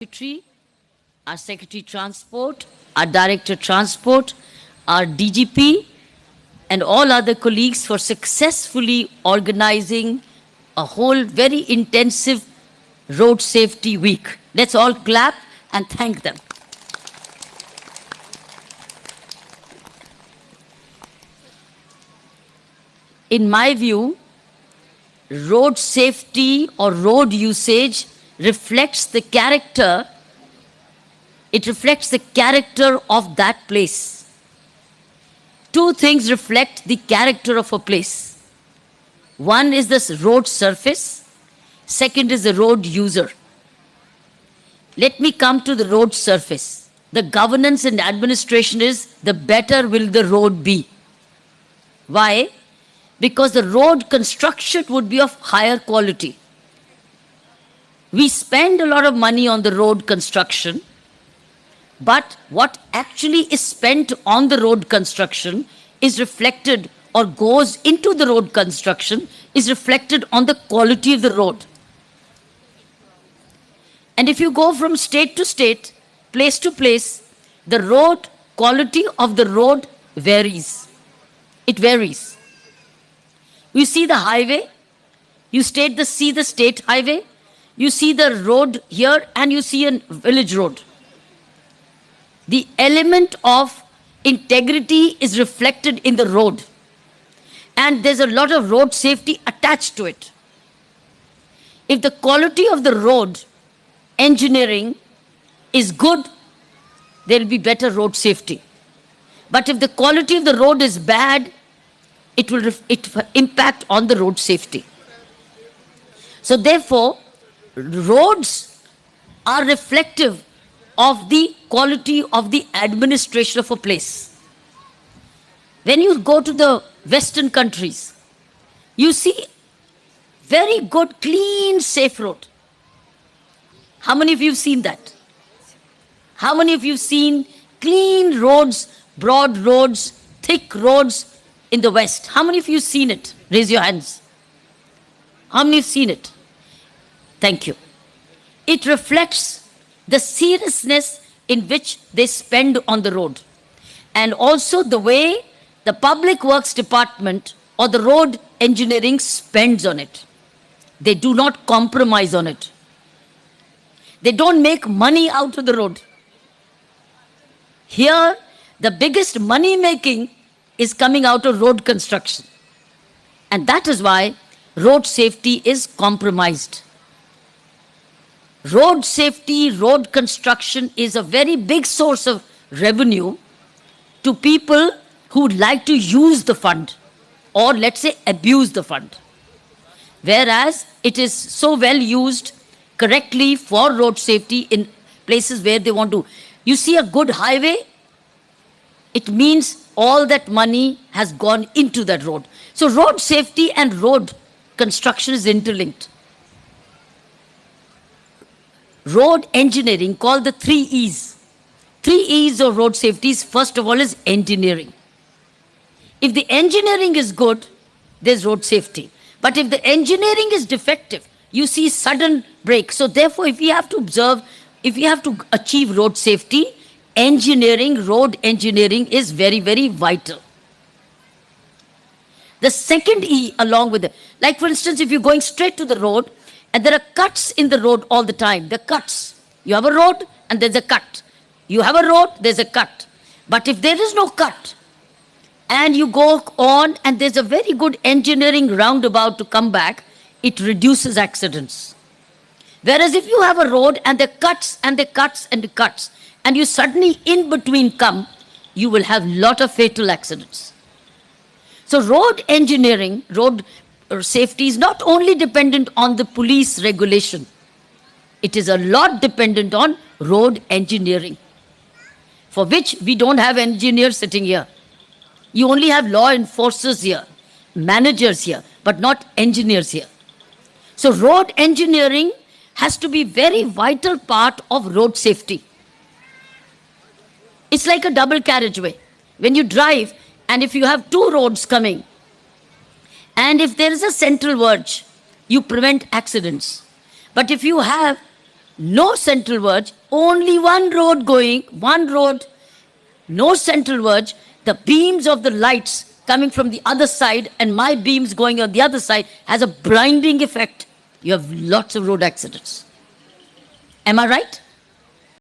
Secretary, our Secretary Transport, our Director Transport, our DGP, and all other colleagues for successfully organizing a whole very intensive road safety week. Let's all clap and thank them. In my view, road safety or road usage reflects the character, it reflects the character of that place. Two things reflect the character of a place. One is this road surface, second is the road user. Let me come to the road surface. The governance and administration is the better will the road be. Why? Because the road construction would be of higher quality. We spend a lot of money on the road construction, but what actually is spent on the road construction is reflected or goes into the road construction is reflected on the quality of the road. And if you go from state to state, place to place, the road quality of the road varies. It varies. You see the highway, you see the state highway, you see the road here and you see a village road. The element of integrity is reflected in the road. And there's a lot of road safety attached to it. If the quality of the road engineering is good, there will be better road safety. But if the quality of the road is bad, it will impact on the road safety. So therefore, roads are reflective of the quality of the administration of a place. When you go to the Western countries, you see very good, clean, safe road. How many of you have seen that? How many of you have seen clean roads, broad roads, thick roads in the West? How many of you have seen it? Raise your hands. How many have seen it? Thank you. It reflects the seriousness in which they spend on the road. And also the way the Public Works Department or the road engineering spends on it. They do not compromise on it. They don't make money out of the road. Here, the biggest money making is coming out of road construction. And that is why road safety is compromised. Road safety, road construction is a very big source of revenue to people who would like to use the fund or let's say abuse the fund. Whereas it is so well used correctly for road safety in places where they want to. You see a good highway, it means all that money has gone into that road. So road safety and road construction is interlinked. Road engineering, called the 3 E's. 3 E's of road safety is, first of all, is engineering. If the engineering is good, there's road safety. But if the engineering is defective, you see sudden break. So therefore, if we have to observe, if we have to achieve road safety, engineering, road engineering is very, very vital. The second E along with it, like for instance, if you're going straight to the road, and there are cuts in the road all the time. The cuts. You have a road and there's a cut. You have a road, there's a cut. But if there is no cut and you go on and there's a very good engineering roundabout to come back, it reduces accidents. Whereas if you have a road and the cuts and the cuts and the cuts and you suddenly in between come, you will have lot of fatal accidents. So road engineering, road safety is not only dependent on the police regulation. It is a lot dependent on road engineering, for which we don't have engineers sitting here. You only have law enforcers here, managers here, but not engineers here. So road engineering has to be very vital part of road safety. It's like a double carriageway. When you drive, and if you have two roads coming, and if there is a central verge, you prevent accidents. But if you have no central verge, only one road going, one road, no central verge, the beams of the lights coming from the other side and my beams going on the other side has a blinding effect. You have lots of road accidents. Am I right?